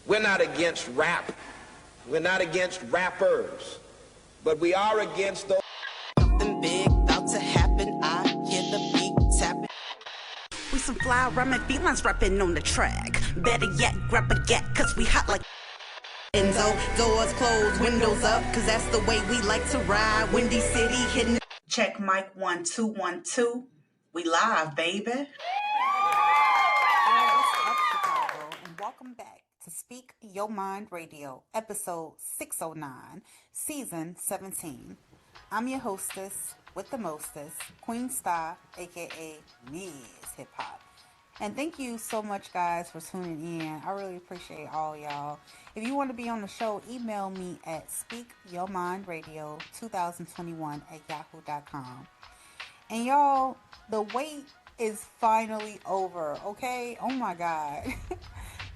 We're not against rap. We're not against rappers. But we are against those. Something big about to happen. I hear the beat tapping. We some fly rhyming felines rapping on the track. Better yet, grab a gat, cause we hot like Enzo. Doors closed, windows up, cause that's the way we like to ride. Windy City hitting. Check mic 1 2 1 2. We live, baby. What's up, Chicago? And welcome back to Speak Your Mind Radio, episode 609, season 17. I'm your hostess with the mostest, Queen Star, aka MzHipHop. And thank you so much, guys, for tuning in. I really appreciate all y'all. If you want to be on the show, email me at speakyourmindradio2021@yahoo.com. And y'all, the wait is finally over, okay? Oh my God.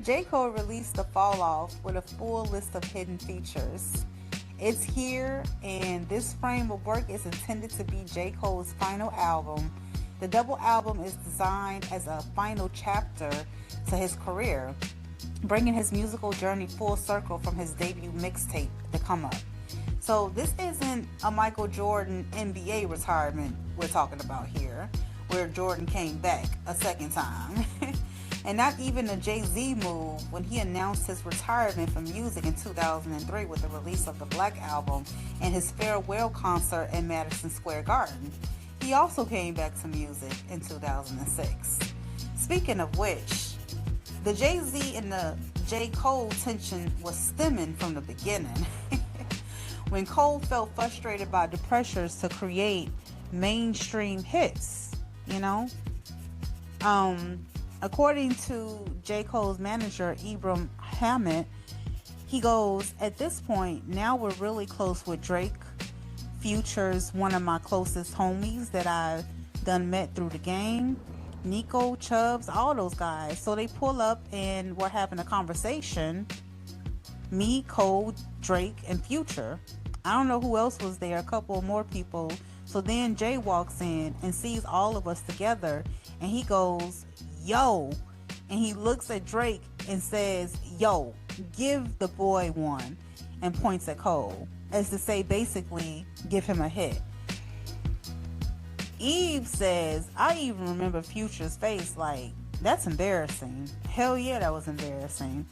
J. Cole released The Fall Off with a full list of hidden features. It's here, and this frame of work is intended to be J. Cole's final album. The double album is designed as a final chapter to his career, bringing his musical journey full circle from his debut mixtape, The Come Up. So this isn't a Michael Jordan NBA retirement we're talking about here, where Jordan came back a second time. And not even a Jay-Z move when he announced his retirement from music in 2003 with the release of the Black Album and his farewell concert in Madison Square Garden. He also came back to music in 2006. Speaking of which, the Jay-Z and the J. Cole tension was stemming from the beginning. When Cole felt frustrated by the pressures to create mainstream hits, you know? According to J. Cole's manager, Ibram Hammett, he goes, "At this point, now we're really close with Drake. Future's one of my closest homies that I done met through the game. Nico, Chubbs, all those guys. So they pull up and we're having a conversation. Me, Cole, Drake, and Future. I don't know who else was there, a couple more people. So then Jay walks in and sees all of us together, and he goes, 'Yo,' and he looks at Drake and says, 'Yo, give the boy one,' and points at Cole, as to say, basically, give him a hit. Eve says, 'I even remember Future's face like, that's embarrassing. Hell yeah, that was embarrassing.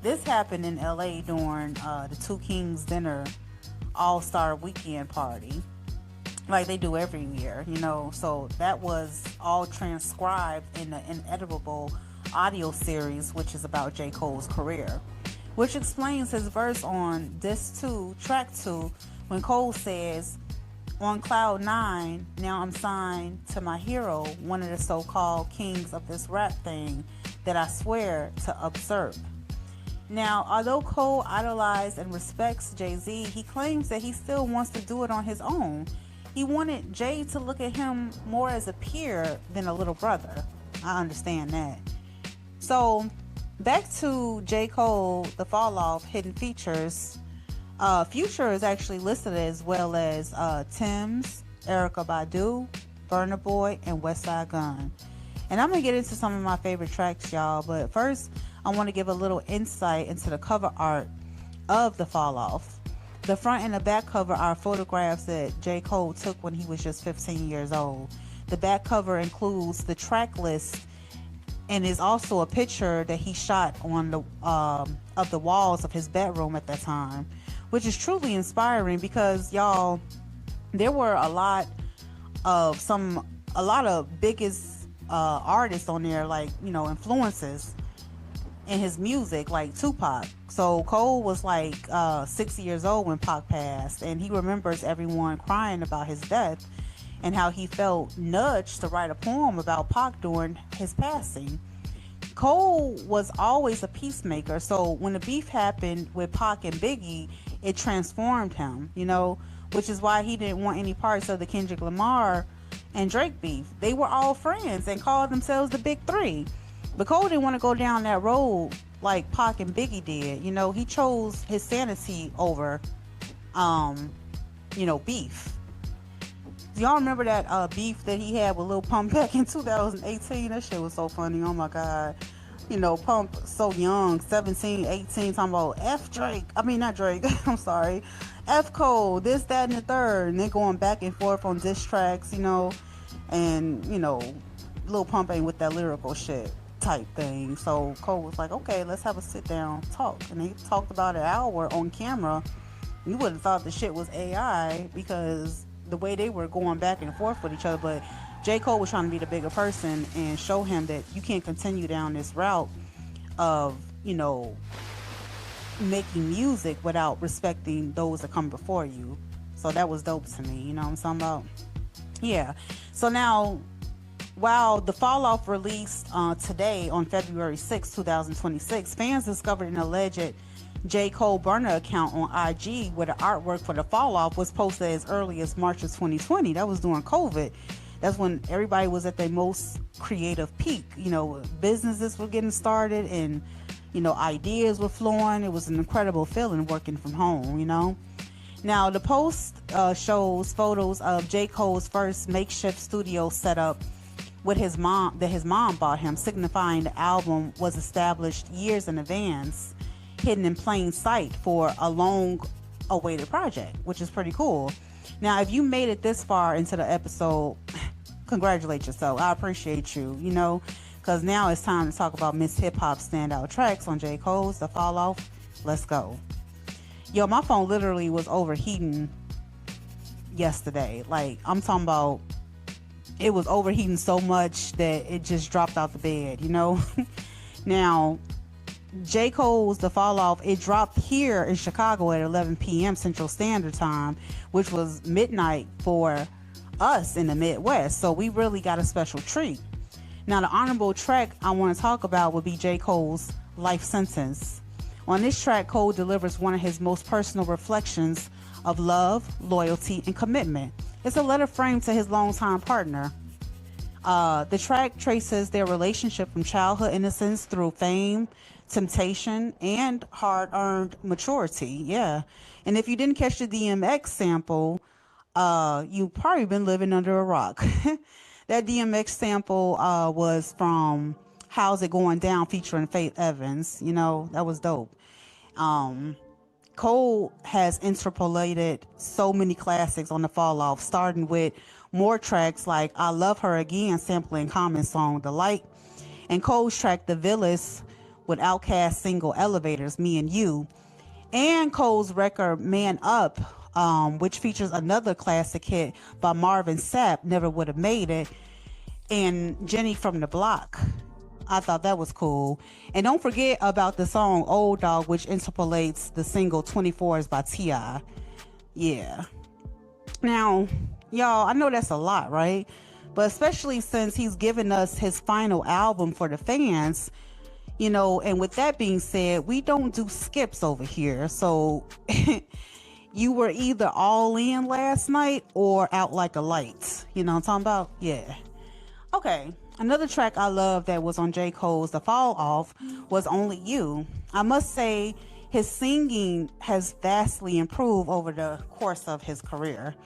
This happened in LA during the Two Kings Dinner All-Star Weekend party, like they do every year, you know. So that was all transcribed in the inedible audio series, which is about J. Cole's career, which explains his verse on Disc 2, Track 2, when Cole says, 'On cloud 9, now I'm signed to my hero, one of the so-called kings of this rap thing that I swear to usurp.' Now, although Cole idolized and respects Jay-Z, he claims that he still wants to do it on his own. He wanted Jay to look at him more as a peer than a little brother. I understand that. So, back to J. Cole, The Fall Off, hidden features. Future is actually listed as well as Tim's, Erykah Badu, Burna Boy, and Westside Gunn. And I'm going to get into some of my favorite tracks, y'all. But first, I want to give a little insight into the cover art of The Fall Off. The front and the back cover are photographs that J. Cole took when he was just 15 years old. The back cover includes the track list and is also a picture that he shot on the of the walls of his bedroom at that time, which is truly inspiring because, y'all, there were a lot of biggest artists on there, like, you know, influences in his music, like Tupac. So Cole was like 60 years old when Pac passed, and he remembers everyone crying about his death and how he felt nudged to write a poem about Pac during his passing. Cole was always a peacemaker, so when the beef happened with Pac and Biggie, it transformed him, you know, which is why he didn't want any parts of the Kendrick Lamar and Drake beef. They were all friends and called themselves the Big Three. But Cole didn't want to go down that road like Pac and Biggie did. You know, he chose his sanity over, beef. Do y'all remember that beef that he had with Lil Pump back in 2018? That shit was so funny. Oh my God. Pump so young, 17, 18, talking about F Drake. I mean, not Drake. I'm sorry. F Cole, this, that, and the third. And they're going back and forth on diss tracks, and, Lil Pump ain't with that lyrical shit type thing. So Cole was like, okay, let's have a sit down talk. And they talked about an hour on camera. You would have thought the shit was AI because the way they were going back and forth with each other. But J. Cole was trying to be the bigger person and show him that you can't continue down this route of, making music without respecting those that come before you. So that was dope to me. You know what I'm talking about? Yeah. So now, while the Fall Off released today on February 6, 2026, fans discovered an alleged J. Cole burner account on IG where the artwork for the Fall Off was posted as early as March of 2020. That was during COVID. That's when everybody was at their most creative peak. Businesses were getting started and, ideas were flowing. It was an incredible feeling working from home, Now, the post shows photos of J. Cole's first makeshift studio setup with his mom that his mom bought him, signifying the album was established years in advance, hidden in plain sight for a long-awaited project, which is pretty cool. Now, if you made it this far into the episode, congratulate yourself. I appreciate you, because now it's time to talk about MzHipHop standout tracks on J. Cole's The Fall Off. Let's go. Yo, my phone literally was overheating yesterday. Like, I'm talking about, it was overheating so much that it just dropped out the bed, Now, J. Cole's The Fall Off, it dropped here in Chicago at 11 p.m. Central Standard Time, which was midnight for us in the Midwest. So we really got a special treat. Now, the honorable track I want to talk about would be J. Cole's Life Sentence. On this track, Cole delivers one of his most personal reflections of love, loyalty, and commitment. It's a letter framed to his longtime partner. The track traces their relationship from childhood innocence through fame, temptation, and hard-earned maturity. Yeah. And if you didn't catch the DMX sample, you've probably been living under a rock. That DMX sample was from How's It Going Down featuring Faith Evans. That was dope. Cole has interpolated so many classics on the Fall Off, starting with more tracks like I Love Her Again, sampling Common's song The Light, and Cole's track The Villas with Outkast single Elevators, Me and You, and Cole's record Man Up, which features another classic hit by Marvin Sapp, Never Would Have Made It, and Jenny from the Block. I thought that was cool. And don't forget about the song Old Dog, which interpolates the single 24s by T.I. Yeah. Now, y'all, I know that's a lot, right? But especially since he's given us his final album for the fans, and with that being said, we don't do skips over here. So you were either all in last night or out like a light. You know what I'm talking about? Yeah. Okay. Another track I love that was on J. Cole's The Fall Off was Only You. I must say his singing has vastly improved over the course of his career.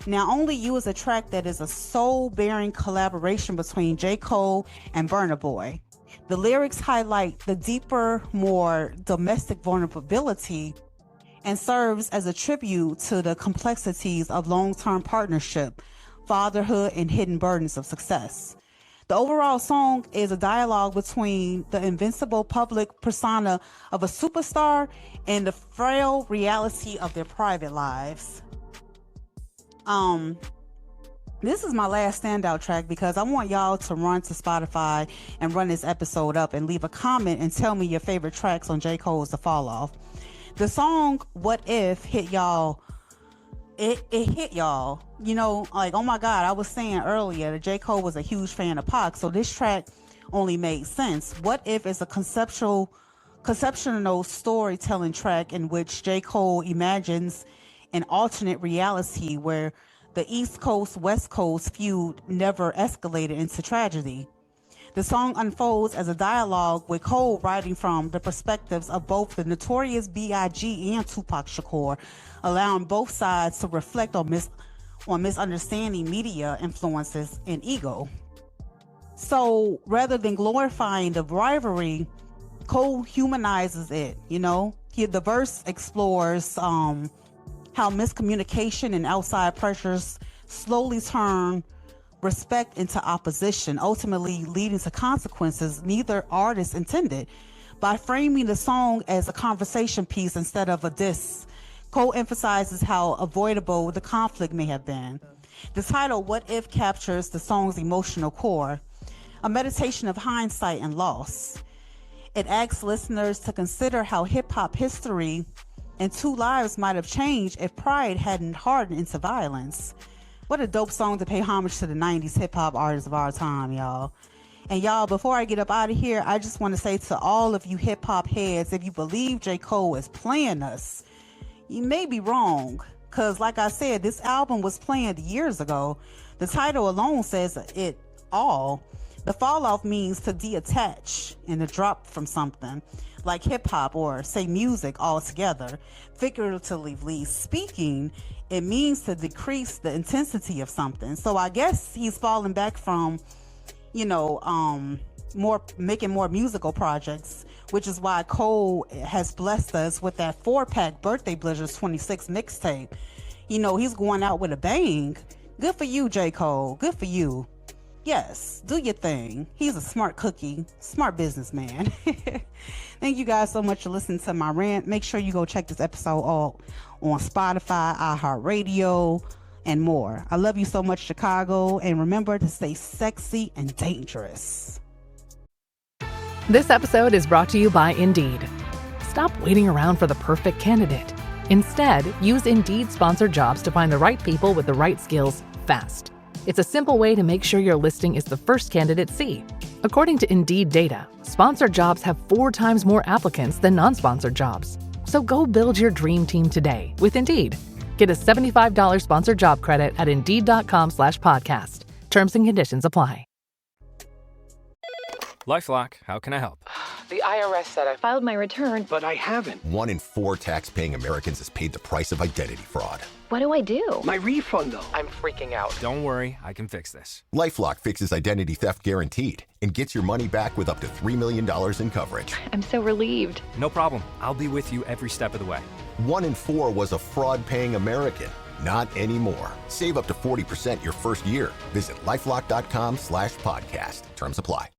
Now, Only You is a track that is a soul-bearing collaboration between J. Cole and Burna Boy. The lyrics highlight the deeper, more domestic vulnerability and serves as a tribute to the complexities of long-term partnership, fatherhood, and hidden burdens of success. The overall song is a dialogue between the invincible public persona of a superstar and the frail reality of their private lives. This is my last standout track because I want y'all to run to Spotify and run this episode up and leave a comment and tell me your favorite tracks on J. Cole's The Fall Off. The song What If hit y'all. It hit y'all. Like, oh my God, I was saying earlier that J. Cole was a huge fan of Pac, so this track only made sense. What If is a conceptual storytelling track in which J. Cole imagines an alternate reality where the East Coast West Coast feud never escalated into tragedy. The song unfolds as a dialogue with Cole writing from the perspectives of both the Notorious B.I.G. and Tupac Shakur, allowing both sides to reflect on misunderstanding, media influences, and ego. So rather than glorifying the rivalry, Cole humanizes it, you know? The verse explores how miscommunication and outside pressures slowly turn respect into opposition, ultimately leading to consequences neither artist intended. By framing the song as a conversation piece instead of a diss, Cole emphasizes how avoidable the conflict may have been. The title, What If, captures the song's emotional core, a meditation of hindsight and loss. It asks listeners to consider how hip-hop history and two lives might have changed if pride hadn't hardened into violence. What a dope song to pay homage to the 90s hip-hop artists of our time, y'all. And y'all, before I get up out of here, I just want to say to all of you hip-hop heads, if you believe J. Cole is playing us, you may be wrong. Because like I said, this album was planned years ago. The title alone says it all. The fall off means to detach and to drop from something, like hip-hop or, say, music altogether. Figuratively speaking, it means to decrease the intensity of something. So I guess he's falling back from, making more musical projects, which is why Cole has blessed us with that 4-pack Birthday Blizzards 26 mixtape. He's going out with a bang. Good for you, J. Cole. Good for you. Yes, do your thing. He's a smart cookie, smart businessman. Thank you guys so much for listening to my rant. Make sure you go check this episode out on Spotify, iHeartRadio, and more. I love you so much, Chicago, and remember to stay sexy and dangerous. This episode is brought to you by Indeed. Stop waiting around for the perfect candidate. Instead, use Indeed sponsored jobs to find the right people with the right skills fast. It's a simple way to make sure your listing is the first candidates see. According to Indeed data, sponsored jobs have 4 times more applicants than non-sponsored jobs. So go build your dream team today with Indeed. Get a $75 sponsored job credit at Indeed.com/podcast. Terms and conditions apply. LifeLock, how can I help? The IRS said I filed my return, But I haven't. 1 in 4 tax-paying Americans has paid the price of identity fraud. What do I do? My refund, though. I'm freaking out. Don't worry, I can fix this. LifeLock fixes identity theft guaranteed and gets your money back with up to $3 million in coverage. I'm so relieved. No problem. I'll be with you every step of the way. 1 in 4 was a fraud-paying American. Not anymore. Save up to 40% your first year. Visit LifeLock.com/podcast. Terms apply.